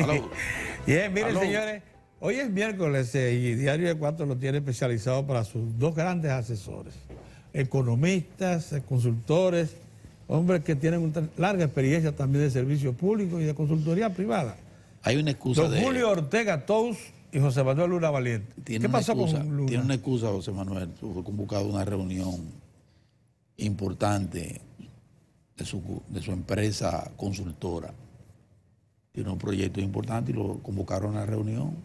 Aló. Bien, miren, Aló. señores, hoy es miércoles y Diario de Cuatro lo tiene especializado para sus dos grandes asesores, economistas, consultores, hombres que tienen una larga experiencia también de servicio público y de consultoría privada. Hay una excusa Don Julio Ortega Tous y José Manuel Luna Valiente. ¿Qué pasó con Luna? Tiene una excusa, José Manuel. Fue convocado a una reunión importante de su empresa consultora. Tiene un proyecto importante y lo convocaron a la reunión.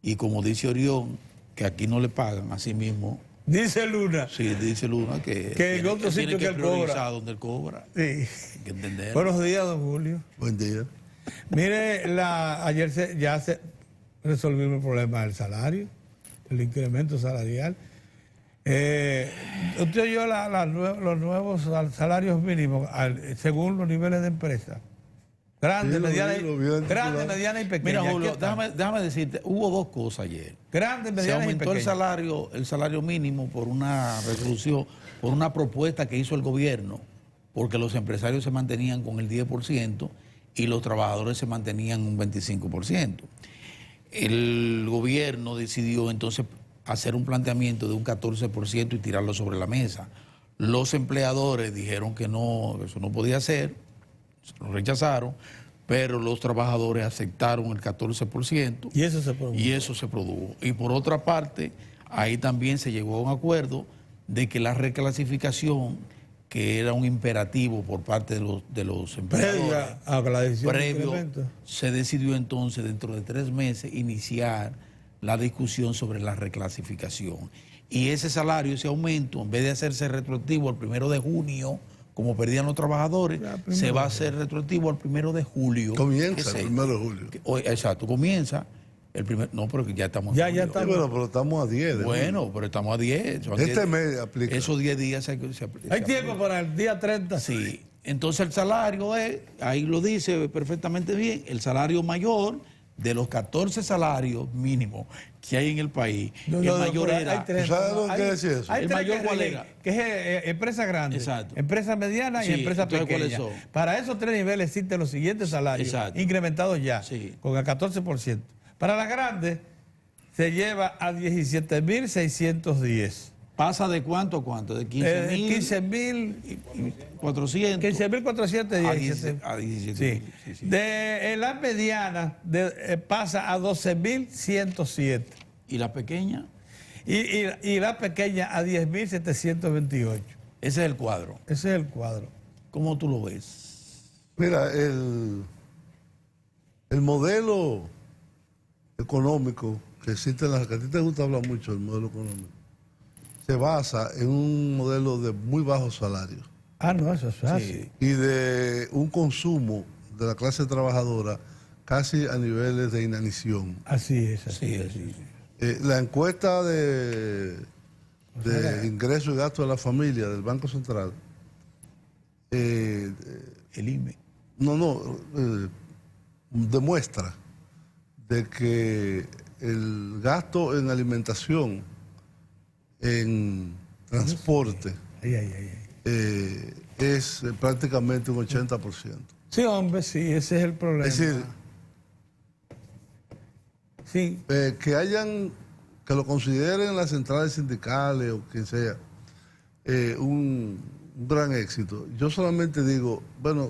Y como dice Orión, que aquí no le pagan, así mismo. Dice Luna. Sí, dice Luna que en otro sitio que él cobra. Donde él cobra. Sí. Hay que entender. Buenos días, don Julio. Buen día. Mire, ayer ya se resolvió el problema del salario, el incremento salarial. Usted oyó los nuevos salarios mínimos según los niveles de empresa. Grande, mediana y pequeña. Mira, Julio, déjame decirte, hubo dos cosas ayer. Grande, mediana y pequeña. Se aumentó el salario mínimo por una resolución, por una propuesta que hizo el gobierno, porque los empresarios se mantenían con el 10% y los trabajadores se mantenían un 25%. El gobierno decidió entonces hacer un planteamiento de un 14% y tirarlo sobre la mesa. Los empleadores dijeron que no, eso no podía ser, lo rechazaron, pero los trabajadores aceptaron el 14%. Y eso se produjo. Y eso se produjo. Y por otra parte, ahí también se llegó a un acuerdo de que la reclasificación, que era un imperativo por parte de los empleadores, se decidió entonces dentro de 3 meses iniciar la discusión sobre la reclasificación. Y ese salario, ese aumento, en vez de hacerse retroactivo al 1 de junio, como perdían los trabajadores, se va a hacer retroactivo al 1 de julio. Comienza el 1 de julio. Exacto, comienza el primer... No, pero ya estamos... Ya estamos. Sí, bueno, pero estamos a 10. Bueno, pero estamos a 10. Este mes aplica. Esos 10 días se aplica. Hay tiempo para el día 30. Sí. Entonces el salario es, ahí lo dice perfectamente bien, el salario mayor de los 14 salarios mínimos que hay en el país. El mayor era... ¿Sabes lo que decía eso? Hay el mayor cuál era. Que es empresa grande, exacto, empresa mediana y empresa pequeña. Para esos 3 niveles existen los siguientes salarios, exacto, incrementados ya, con el 14%. Para las grandes se lleva a 17.610. ¿Pasa de cuánto a cuánto? ¿De 15.400? 15.410. A 17. Sí. De la mediana pasa a 12.107. ¿Y la pequeña? Y la pequeña a 10.728. Ese es el cuadro. Ese es el cuadro. ¿Cómo tú lo ves? Mira, el modelo económico que existe en la... que a ti te gusta hablar mucho del modelo económico, se basa en un modelo de muy bajos salarios. No, eso es fácil. Y de un consumo de la clase trabajadora casi a niveles de inanición. Así es. La encuesta de ingresos y gastos de la familia del Banco Central, el IME, demuestra de que el gasto en alimentación, en transporte, es prácticamente un 80%. Sí, hombre, sí, ese es el problema. Es decir, sí, que lo consideren las centrales sindicales o quien sea un gran éxito. Yo solamente digo, bueno,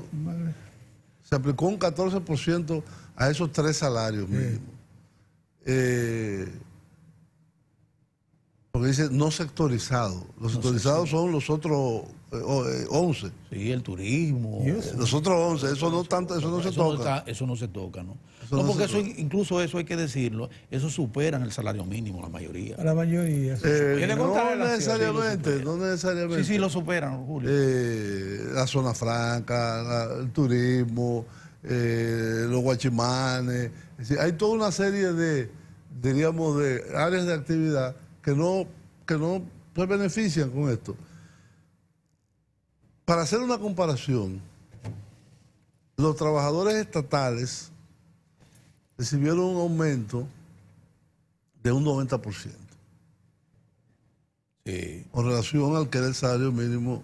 se aplicó un 14% a esos 3 salarios mínimos. Porque dice no sectorizado. Los sectorizados son los otros 11. Sí, el turismo. Los otros 11, eso no se toca. Eso no se toca, ¿no? No, porque eso, incluso eso hay que decirlo, eso superan el salario mínimo, la mayoría. La mayoría. No necesariamente. Sí, lo superan, Julio. La zona franca, el turismo, los guachimanes. Es decir, hay toda una serie de áreas de actividad que no se benefician con esto. Para hacer una comparación, los trabajadores estatales recibieron un aumento de un 90%. Sí. Con relación al que era el salario mínimo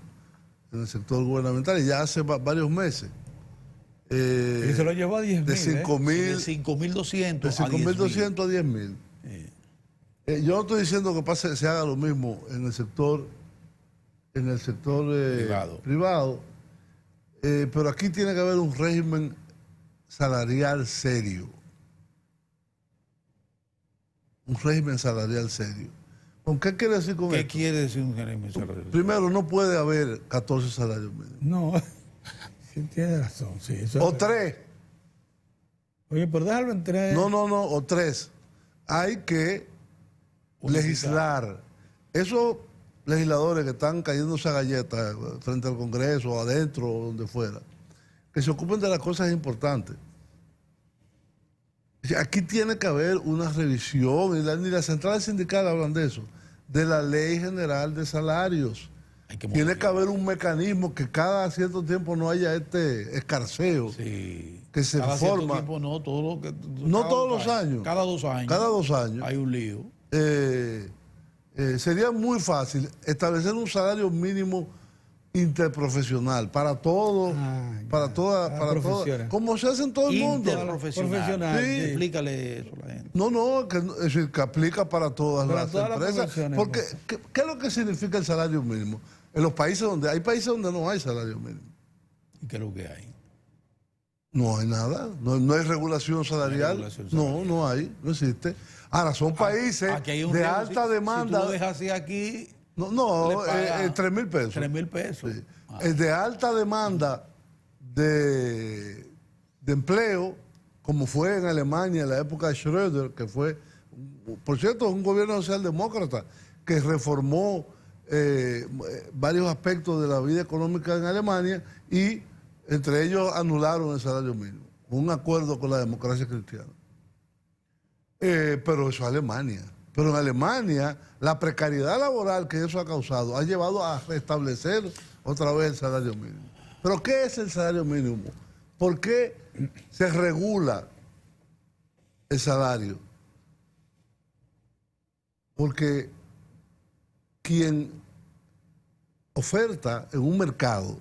en el sector gubernamental, y ya hace varios meses. Y se lo llevó a 10.000. De 5.000. De 5.200 De 5.200 a 10.000. Yo no estoy diciendo que se haga lo mismo en el sector privado, pero aquí tiene que haber un régimen salarial serio. Un régimen salarial serio. ¿Con qué quiere decir con ¿Qué esto? quiere decir un régimen salarial? Primero, no puede haber 14 salarios mínimos. No, sí, tiene razón. Sí, eso O es 3. Oye, pero déjalo en 3. No, o 3. Hay que legislar. Esos legisladores que están cayéndose a galletas frente al Congreso, adentro o donde fuera, que se ocupen de las cosas importantes. Aquí tiene que haber una revisión, ni las centrales sindicales hablan de eso, de la Ley General de Salarios. Tiene que haber un mecanismo que cada cierto tiempo no haya este escarceo que se cada forma. Tiempo, no todos los años. Cada 2 años. Cada 2 años. Hay un lío. Sería muy fácil establecer un salario mínimo interprofesional para todos, para todas, como se hace en todo el mundo. Interprofesional. Sí. Explícale eso a la gente. Es decir, que aplica para todas las empresas. Porque, ¿qué es lo que significa el salario mínimo? En los países hay países donde no hay salario mínimo. ¿Y qué es lo que hay? No hay nada, no hay regulación salarial. No hay, no existe. Ahora, son países de alta demanda. Si tú lo dejas así aquí... 3.000 pesos. 3.000 pesos. Sí. Es de alta demanda de empleo, como fue en Alemania en la época de Schröder, que fue, por cierto, un gobierno socialdemócrata que reformó varios aspectos de la vida económica en Alemania y entre ellos anularon el salario mínimo, un acuerdo con la democracia cristiana. Pero eso es Alemania. Pero en Alemania, la precariedad laboral que eso ha causado ha llevado a restablecer otra vez el salario mínimo. ¿Pero qué es el salario mínimo? ¿Por qué se regula el salario? Porque quien oferta en un mercado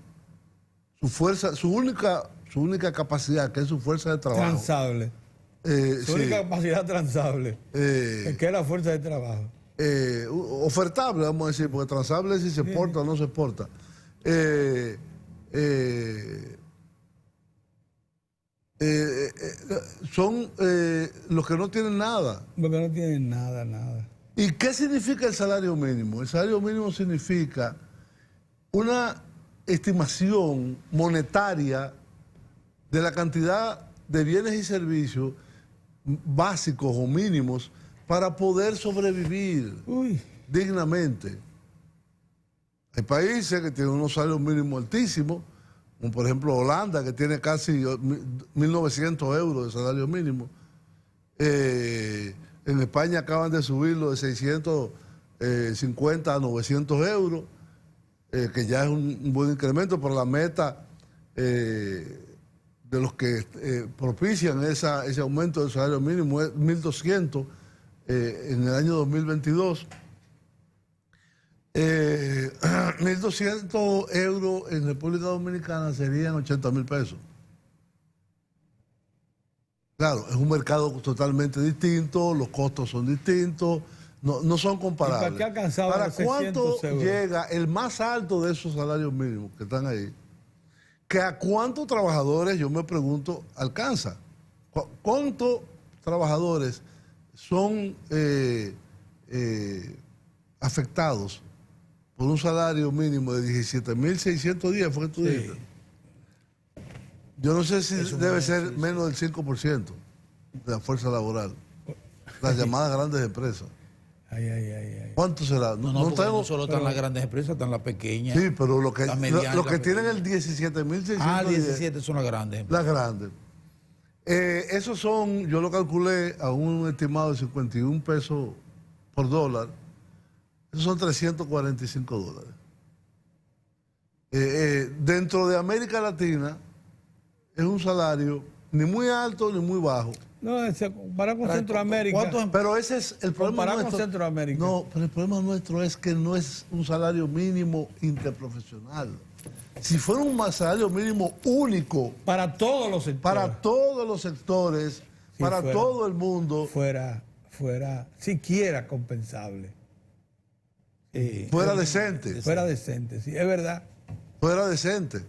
su única capacidad, que es su fuerza de trabajo. Transable. Su única capacidad transable, que es la fuerza de trabajo. Ofertable, vamos a decir, porque transable es si se porta o no se porta. Son los que no tienen nada. Los que no tienen nada. ¿Y qué significa el salario mínimo? El salario mínimo significa una estimación monetaria de la cantidad de bienes y servicios básicos o mínimos para poder sobrevivir dignamente. Hay países que tienen unos salarios mínimos altísimos, como por ejemplo Holanda, que tiene casi 1.900 euros de salario mínimo. En España acaban de subirlo de 650 a 900 euros, que ya es un buen incremento, pero la meta de los que propician ese aumento del salario mínimo es 1.200 en el año 2022. 1.200 euros en República Dominicana serían 80.000 pesos. Claro, es un mercado totalmente distinto, los costos son distintos, no son comparables. ¿Para cuánto llega el más alto de esos salarios mínimos que están ahí? ¿Que a cuántos trabajadores, yo me pregunto, alcanza? ¿Cuántos trabajadores son afectados por un salario mínimo de 17.610, fue que tú dijiste? Yo no sé si debe ser menos del 5% de la fuerza laboral, las llamadas grandes empresas. ¿Cuánto será? No solo están las grandes empresas, están las pequeñas. Sí, pero los que tienen el 17.610. 17 son las grandes empresas. Las grandes. Esos son, yo lo calculé a un estimado de 51 pesos por dólar. Esos son 345 dólares. Dentro de América Latina es un salario ni muy alto ni muy bajo. No, se compara con Centroamérica. Pero ese es el problema nuestro. Con Centroamérica. No, pero el problema nuestro es que no es un salario mínimo interprofesional. Si fuera un salario mínimo único Para todos los sectores. para todos los sectores, Si para fuera- todo el mundo, fuera siquiera compensable. fuera decente. Fuera decente, sí, es verdad. Fuera decente.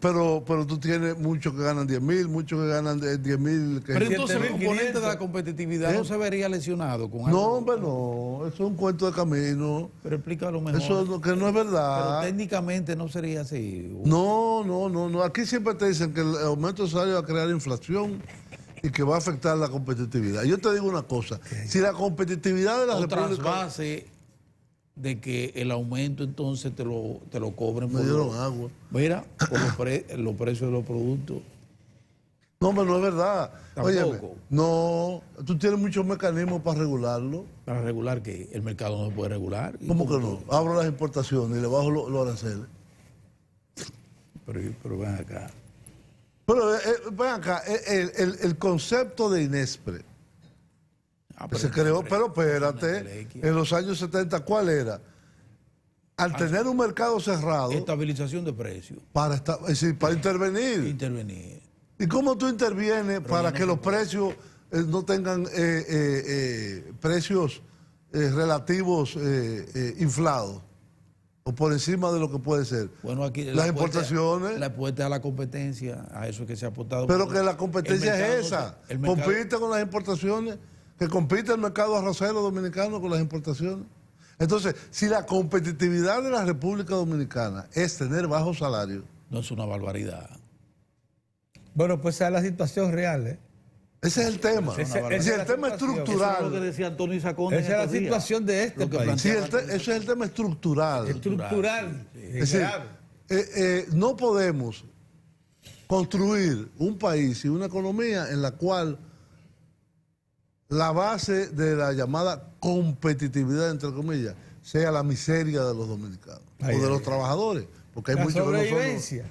Pero tú tienes muchos que ganan 10.000, muchos que ganan 10.000. Pero entonces el 7.500. componente de la competitividad no se vería lesionado con No, algo. hombre, no. Eso es un cuento de camino. Pero explícalo mejor. Eso es lo que no es Pero verdad. técnicamente no sería así. No. Aquí siempre te dicen que el aumento de salario va a crear inflación y que va a afectar la competitividad. Yo te digo una cosa. Si la competitividad de la Otras República... bases de que el aumento entonces te lo cobren Me dieron agua. mira, por los precios de los productos. No, hombre, no es verdad. Tampoco. Óyeme, no, tú tienes muchos mecanismos para regularlo. Para regular que el mercado no se puede regular. ¿Cómo que no? Abro las importaciones y le bajo los aranceles. Pero ven acá. Pero ven acá, el concepto de Inespre que se creó, pero espérate, en los años 70, ¿cuál era? Al tener un mercado cerrado, Estabilización de precios. es decir, para intervenir. Intervenir. ¿Y cómo tú intervienes para que los precios no tengan precios relativos inflados o por encima de lo que puede ser? Bueno, aquí Las importaciones. La apuesta a la competencia, a eso que se ha apostado. Pero que la competencia es esa. El mercado, Compite con las importaciones, que compite el mercado arrocero dominicano con las importaciones. Entonces, si la competitividad de la República Dominicana es tener bajos salarios, no es una barbaridad. Bueno, pues esa es la situación real, ¿eh? ese es el tema. Esa es Si el la tema situación. estructural. Eso es lo que decía Antonio Sacón. Esa es la situación de este país. Sí, ese es el tema estructural. Estructural. Es decir, grave. no podemos construir un país y una economía en la cual la base de la llamada competitividad, entre comillas, sea la miseria de los dominicanos o de los trabajadores, porque hay La muchos que no son. sobrevivencia.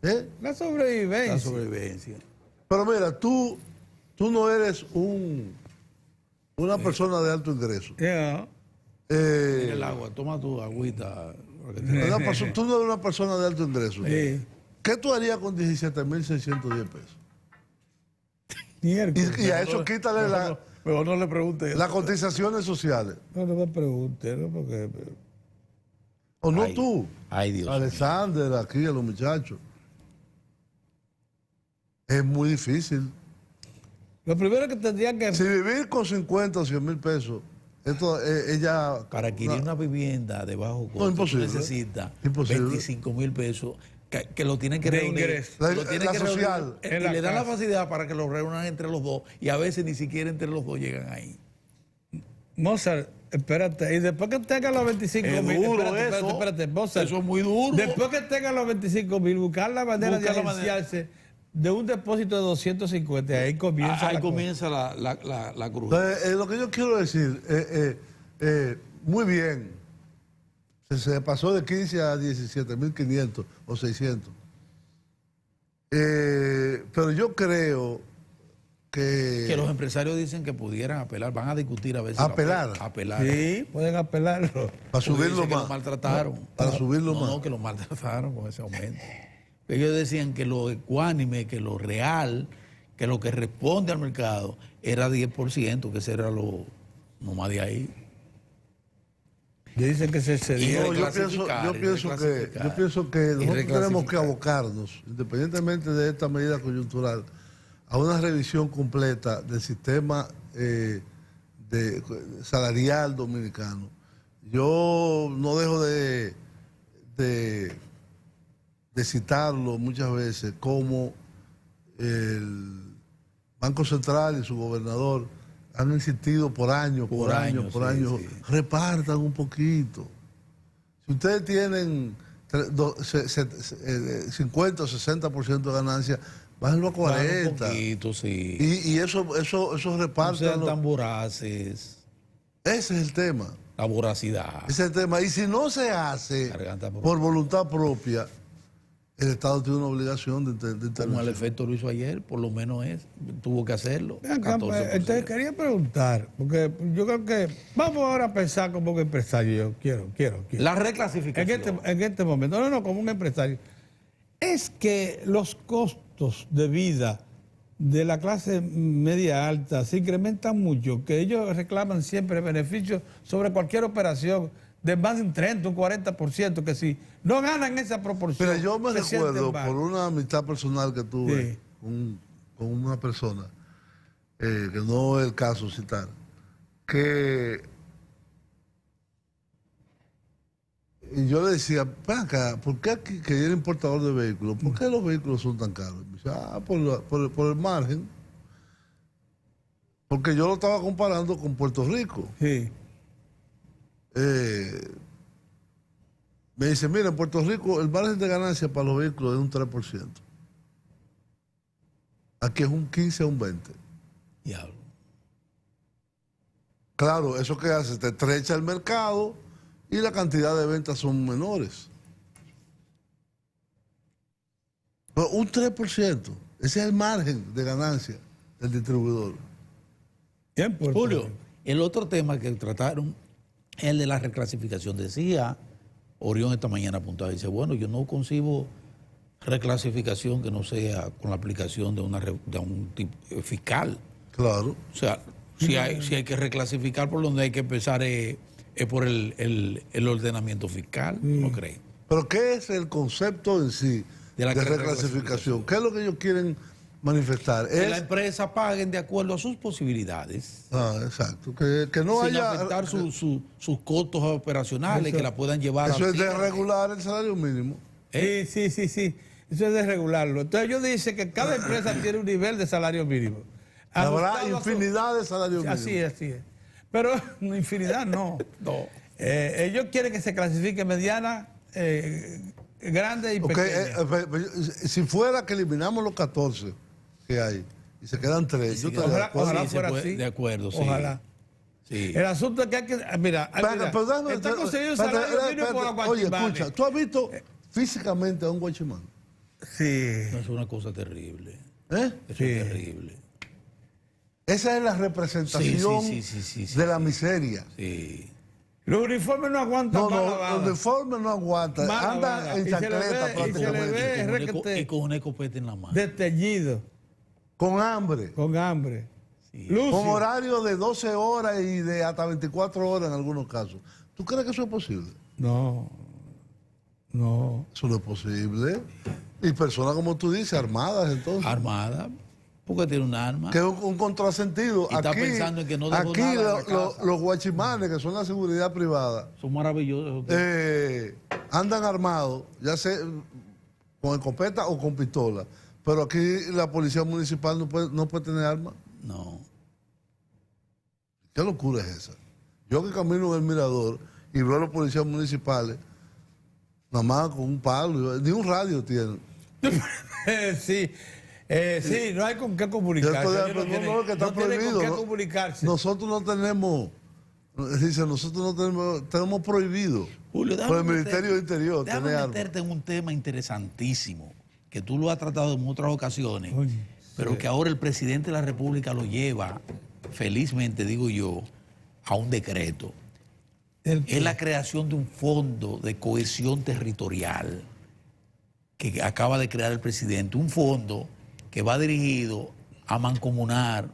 ¿Eh? La sobrevivencia. La sobrevivencia. Pero mira, tú no eres una persona de alto ingreso. Ya. Mira el agua, toma tu agüita. Tú no eres una persona de alto ingreso. Sí. ¿Qué tú harías con 17.610 pesos? Miércoles. Y a eso quítale Mejor no le pregunte eso. las cotizaciones sociales. No me pregunte, ¿no? Porque O no Ay, tú. ay, Dios Alexander, aquí, a los muchachos. Es muy difícil. lo primero que tendrían que Si vivir con 50 o 100 mil pesos, esto ella... Para adquirir una vivienda de bajo costo, imposible. tú necesitas Imposible. 25,000 pesos que lo tienen que De reunir. ingreso. Lo tienen La que reunir, social. y En la le dan la casa. facilidad para que lo reúnan entre los dos y a veces ni siquiera entre los dos llegan ahí. Mozart, espérate, y después que tengan los 25,000, duro eso. espérate, Mozart, Eso es muy duro. después que tengan los 25,000, buscar la manera Buscar de la manera. agenciarse de un depósito de 250, ahí comienza Ahí la cosa. comienza la cruz. Entonces, lo que yo quiero decir, muy bien, se pasó de 15 a 17.500 o 600. Pero yo creo Que los empresarios dicen que pudieran apelar, van a discutir a ver si ¿Apelar? apelar. Sí, pueden apelarlo. para Porque subirlo dicen que más. los maltrataron. Para subirlo No, más. no, que los maltrataron con ese aumento. Ellos decían que lo ecuánime, que lo real, que lo que responde al mercado era 10%, que ese era lo más de ahí. Y dicen que se Y excedió. No, yo reclasificar, pienso que nosotros tenemos que reclasificar. abocarnos, independientemente de esta medida coyuntural, a una revisión completa del sistema salarial dominicano. Yo no dejo de citarlo muchas veces como el Banco Central y su gobernador han insistido por años, sí. repartan un poquito. Si ustedes tienen 50 o 60% de ganancia, bájenlo a 40. Un poquito, sí. Y eso No sean repartan. tan voraces. Ese es el tema. La voracidad. Ese es el tema. Y si no se hace Garganta propia. por voluntad propia, el Estado tiene una obligación de Como el intervención. efecto lo hizo ayer, por lo menos tuvo que hacerlo. Ven acá, 14%. entonces quería preguntar, porque yo creo que vamos ahora a pensar como un empresario. Quiero. La reclasificación. En este momento, no, como un empresario. Es que los costos de vida de la clase media alta se incrementan mucho, que ellos reclaman siempre beneficios sobre cualquier operación de más de un 30, un 40%, que si no ganan esa proporción. Pero yo me se sienten recuerdo, mal. por una amistad personal que tuve Sí. con una persona, que no es el caso citar, que y yo le decía, ven acá, ¿por qué aquí, que yo era importador de vehículos, por qué los vehículos son tan caros? Me dice, por el margen, porque yo lo estaba comparando con Puerto Rico. Sí. Me dice, mira, en Puerto Rico el margen de ganancia para los vehículos es un 3%. Aquí es un 15 o un 20%. Diablo. Claro, eso que hace, te estrecha el mercado y la cantidad de ventas son menores. Pero un 3%, ese es el margen de ganancia del distribuidor. Bien, Puerto Julio, Rico. el otro tema que trataron es el de la reclasificación. Decía Orión esta mañana apuntado, dice, bueno, yo no concibo reclasificación que no sea con la aplicación de un tipo fiscal. Claro. O sea, si hay que reclasificar, por donde hay que empezar es por el ordenamiento fiscal, ¿no crees? Pero ¿qué es el concepto en sí De la de reclasificación? ¿Qué es lo que ellos quieren manifestar? Que la Es, empresa paguen de acuerdo a sus posibilidades, exacto, que no sin haya... afectar sus costos operacionales, que la puedan llevar Eso al es cine. desregular el salario mínimo. Sí. Eso es de regularlo. Entonces ellos dicen que cada empresa tiene un nivel de salario mínimo. Habrá Ajustado a su- infinidad de salarios mínimos. Así es. Pero infinidad no. No. Ellos quieren que se clasifique mediana, grande y Ok, pequeña. si fuera que eliminamos los 14 que hay y se quedan 3, yo estaría de acuerdo. Ojalá Sí, se fuera puede- así. de acuerdo, sí. Ojalá. Sí. El asunto es que hay que... Mira, Pero déjame- está conseguido un espérate, salario mínimo por los Oye, guachimanes. escucha, ¿tú has visto físicamente a un guachimán? Sí. No, es una cosa terrible. ¿Eh? Eso Sí. es terrible. Esa es la representación Sí. de la miseria. Sí. Los uniformes no aguantan No, mala los bala. uniformes no aguantan, Mala andan bala. en Y se le chancleta ve- y se le prácticamente, ve- Y con, requete- y con una escopeta en la mano. Desteñido, con hambre, con hambre. Sí. Lucio. con horario de 12 horas y de hasta 24 horas en algunos casos. ¿Tú crees que eso es posible? No. Eso no es posible. Y personas, como tú dices, armadas entonces. Armada, porque tiene un arma. Que es un contrasentido. Y está pensando en que no dejó aquí nada en la casa. los guachimanes, que son la seguridad privada, Son maravillosos. andan armados, ya sea con escopeta o con pistola. Pero aquí la policía municipal no puede tener armas. No. ¿Qué locura es esa? Yo que camino en el mirador y veo a los policías municipales, nada más con un palo, ni un radio tienen. Sí, no hay con qué Yo comunicarse. estoy de Ellos acuerdo, no, que está no tienen prohibido, con qué ¿no? comunicarse. Nosotros no tenemos, dice, nosotros no tenemos prohibido Julio, por el Ministerio de Interior déjame tener armas. meterte en un tema interesantísimo, que tú lo has tratado en otras ocasiones, Oye, pero que ahora el presidente de la República lo lleva, felizmente digo yo, a un decreto. Es la creación de un fondo de cohesión territorial que acaba de crear el presidente, un fondo que va dirigido a mancomunar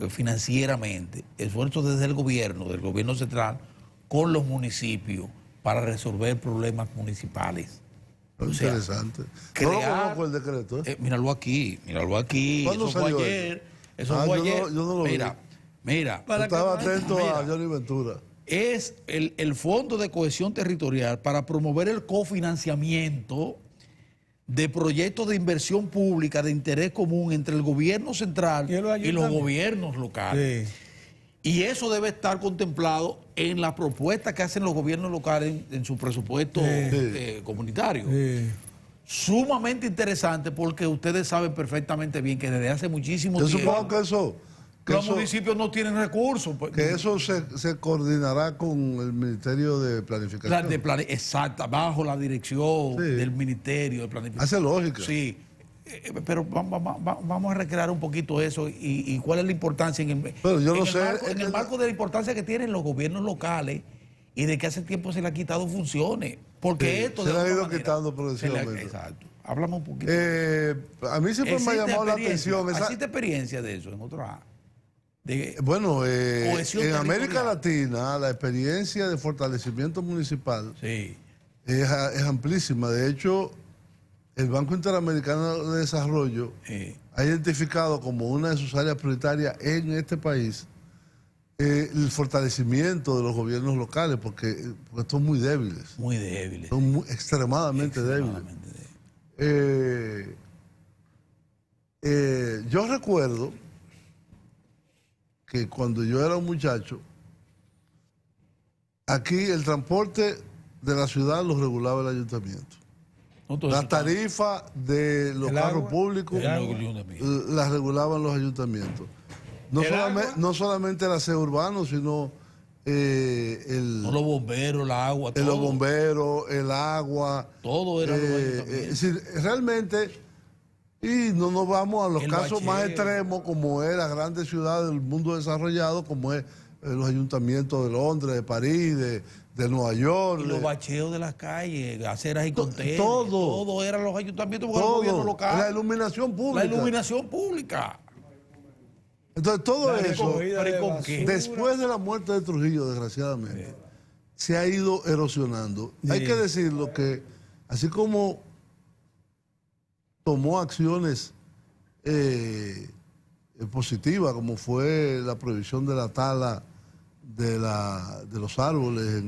financieramente esfuerzos desde el gobierno, del gobierno central, con los municipios para resolver problemas municipales. O sea, Interesante. No crear- lo conozco el decreto. ¿eh? míralo aquí. ¿Cuándo Eso fue salió ayer. Eso Ah, fue yo no- ayer. yo no lo vi. Mira, Yo para que estaba no- atento mira. a Johnny Ventura. es el Fondo de Cohesión Territorial para promover el cofinanciamiento de proyectos de inversión pública de interés común entre el gobierno central Y los y los ayuntamientos. gobiernos locales. Sí. Y eso debe estar contemplado en la propuesta que hacen los gobiernos locales en su presupuesto comunitario. Sí. Sumamente interesante porque ustedes saben perfectamente bien que desde hace muchísimo Yo tiempo... supongo que eso Los municipios no tienen recursos. Pues, que eso se coordinará con el Ministerio de Planificación. Exacto, bajo la dirección Sí. del Ministerio de Planificación. Hace lógica. Sí, pero vamos a recrear un poquito eso y cuál es la importancia Pero yo no sé, en el marco de la importancia que tienen los gobiernos locales y de que hace tiempo se le ha quitado funciones. Porque Sí, esto se de le ha alguna ido manera, quitando progresivamente. Exacto. Hablamos un poquito. A mí siempre me ha llamado la atención esa... ¿Existe experiencia de eso en otra? Bueno, cohesión en América territorial. Latina la experiencia de fortalecimiento municipal Sí. es amplísima. De hecho, el Banco Interamericano de Desarrollo ha identificado como una de sus áreas prioritarias en este país el fortalecimiento de los gobiernos locales, porque son muy débiles. Muy débiles. Son extremadamente débiles. Yo recuerdo que cuando yo era un muchacho, aquí el transporte de la ciudad lo regulaba el ayuntamiento. La tarifa de los carros públicos las regulaban los ayuntamientos. No solamente el aseo urbano, sino los bomberos, el agua, todo. Los bomberos, el agua. Todo era los ayuntamientos. Realmente, y no nos vamos a los casos más bacheo. extremos, como es las grandes ciudades del mundo desarrollado, como es los ayuntamientos de Londres, de París, de Nueva York. Y los bacheos de las calles, aceras y contenes. Todo. Todo eran los ayuntamientos porque los gobiernos locales. La iluminación pública. La iluminación pública. Entonces, todo eso, después de la muerte de Trujillo, desgraciadamente, se ha ido erosionando. Sí. Hay que decirlo que, así como tomó acciones positivas, como fue la prohibición de la tala de los árboles,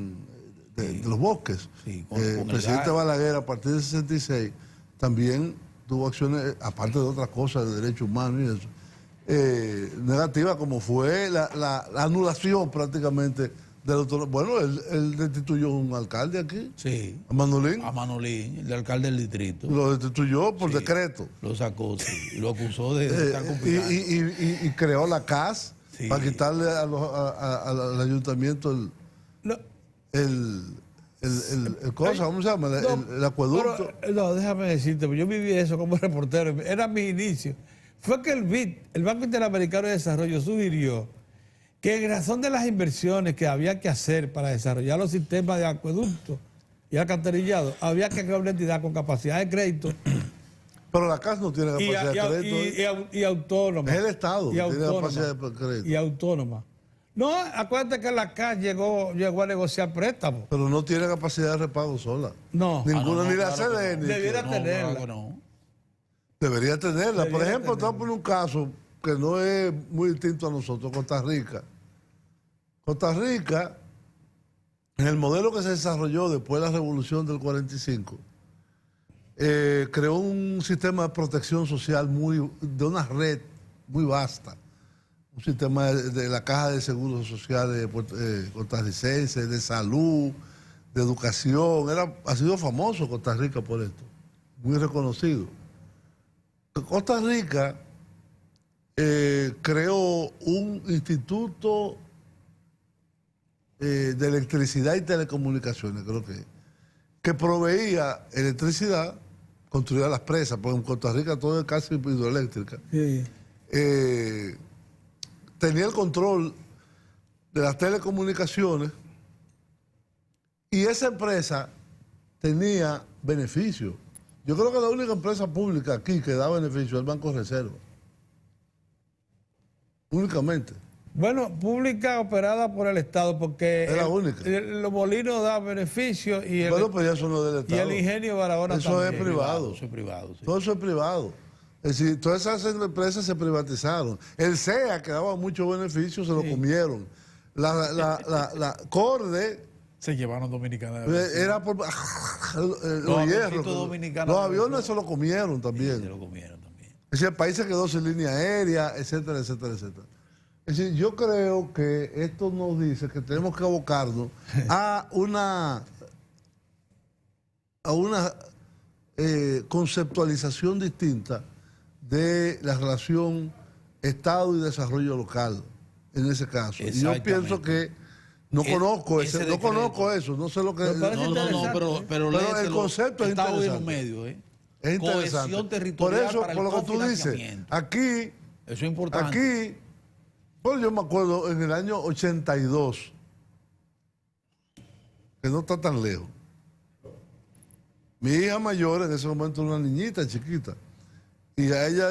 de los bosques. Sí, El presidente Balaguer, a partir del 66, también tuvo acciones, aparte de otras cosas de derechos humanos y eso, negativa, como fue la anulación prácticamente del autonomía. Bueno, él destituyó a un alcalde aquí, Sí. a Manolín. A Manolín, el alcalde del distrito. Lo destituyó por decreto. Lo sacó, sí. Y lo acusó de estar complicado. Y creó la CAS Sí. para quitarle al ayuntamiento el cosa, ¿cómo se llama? El acueducto. Pero, no, déjame decirte, yo viví eso como reportero, era mi inicio. Fue que el BID, el Banco Interamericano de Desarrollo, sugirió que en razón de las inversiones que había que hacer para desarrollar los sistemas de acueducto y alcantarillado, había que crear una entidad con capacidad de crédito. Pero la CAS no tiene capacidad de crédito. Y autónoma. Es el Estado que tiene capacidad de crédito. Y autónoma. No, acuérdate que la CAS llegó a negociar préstamos. Pero no tiene capacidad de repago sola. No. Ninguna, ni la claro CDN. Debiera tenerla. Claro que no. Debería tenerla. Por Debiera ejemplo, estamos por un caso que no es muy distinto a nosotros, Costa Rica. Costa Rica, en el modelo que se desarrolló después de la Revolución del 45, creó un sistema de protección social de una red muy vasta. Un sistema de la Caja de Seguros Sociales costarricense, de salud, de educación. Ha sido famoso Costa Rica por esto, muy reconocido. Costa Rica creó un instituto de electricidad y telecomunicaciones, creo que proveía electricidad, construía las presas, porque en Costa Rica todo es casi hidroeléctrica. Sí. Tenía el control de las telecomunicaciones y esa empresa tenía beneficios. Yo creo que la única empresa pública aquí que da beneficio es el Banco Reserva. Únicamente. Bueno, pública operada por el Estado, porque Es la única. Los molinos dan beneficios y Bueno, pues ya eso no es del y Estado. el ingenio Barahona Eso también. es privado. Eso es privado, sí. Todo eso es privado. Es decir, todas esas empresas se privatizaron. El CEA, que daba muchos beneficios, se lo comieron. La Corde Se llevaron dominicanas. era por los hierros. Los aviones se lo comieron también. Se lo comieron también. Es decir, el país se quedó sin línea aérea, etcétera, etcétera, etcétera. Es decir, yo creo que esto nos dice que tenemos que abocarnos a una conceptualización distinta de la relación Estado y desarrollo local, en ese caso. Y yo Exactamente. pienso que no conozco ese no decreto. conozco eso, no sé lo que... Me parece No, interesante. pero el léetelo. concepto es Estado y interesante. medio, Es interesante. Cohesión territorial Por eso, para el por lo que tú dices, cofinanciamiento. aquí, Eso es importante. aquí, pues yo me acuerdo en el año 82, que no está tan lejos. Mi hija mayor en ese momento era una niñita chiquita. Y a ella,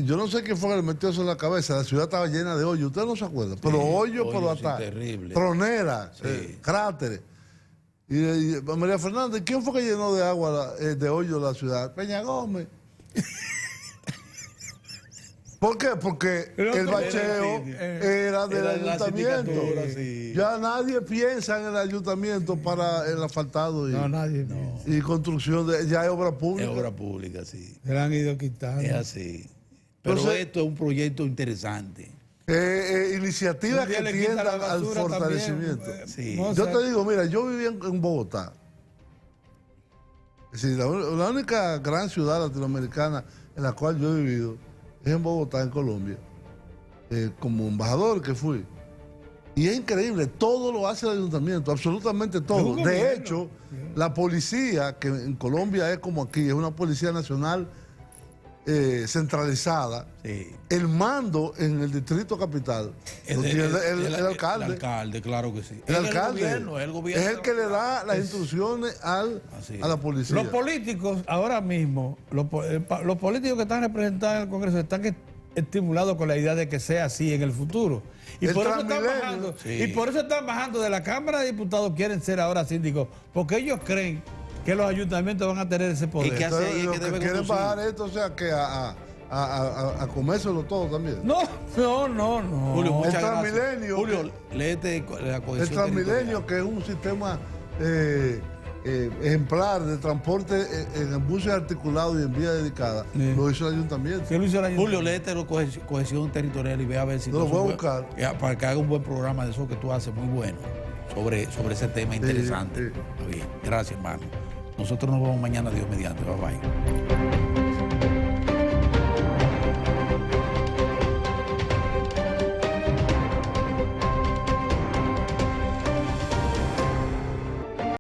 yo no sé qué fue que le metió eso en la cabeza. La ciudad estaba llena de hoyos. Usted no se acuerda. Pero hoyos por hoyos, sí, atrás. terrible. Troneras, Sí. cráteres. Y María Fernández, ¿quién fue que llenó de agua, de hoyos la ciudad? Peña Gómez. ¿Por qué? Porque Pero el era bacheo así, era del era de la ayuntamiento. sindicatura, sí. Ya nadie piensa en el ayuntamiento para el asfaltado y, No, nadie. y construcción de, ya es obra Es pública. obra pública, sí. Se la han ido quitando. Es así. Pero Entonces- esto es un proyecto interesante. Iniciativas Un día que le quitan la tiendan al basura fortalecimiento. también, Sí. no Yo sé. te digo, mira, yo vivía en Bogotá. Es decir, la única gran ciudad latinoamericana en la cual yo he vivido es en Bogotá, en Colombia. Como embajador que fui. Y es increíble, todo lo hace el ayuntamiento, absolutamente todo. un gobierno. De hecho, la policía, que en Colombia es como aquí, es una policía nacional centralizada, Sí. el mando en el distrito capital lo tiene el alcalde. El alcalde, claro que sí. El Es alcalde el gobierno. es el que le da las instrucciones Así es. a la policía. Los políticos, ahora mismo, los políticos que están representados en el Congreso están estimulados con la idea de que sea así en el futuro. Y El por eso están Transmilenio. bajando. Sí. Y por eso están bajando de la Cámara de Diputados, quieren ser ahora síndicos, porque ellos creen que los ayuntamientos van a tener ese poder. ¿Y qué hace Entonces, ahí? Es lo que que debe quieren conducir. bajar esto, o sea, que a comérselo todo también. No. Julio, muchas El gracias. Transmilenio, Julio, léete la cohesión El Transmilenio, territorial. que es un sistema ejemplar de transporte en buses articulados y en vías dedicadas, Sí. lo hizo el ayuntamiento. ¿Qué lo hizo el ayuntamiento? Julio, léete la cohesión territorial y ve a ver si Lo tú voy a haces buscar. para que haga un buen programa de eso que tú haces, muy bueno, sobre ese tema interesante. sí. Está bien. Gracias, hermano. Nosotros nos vemos mañana, Dios mediante. Bye bye.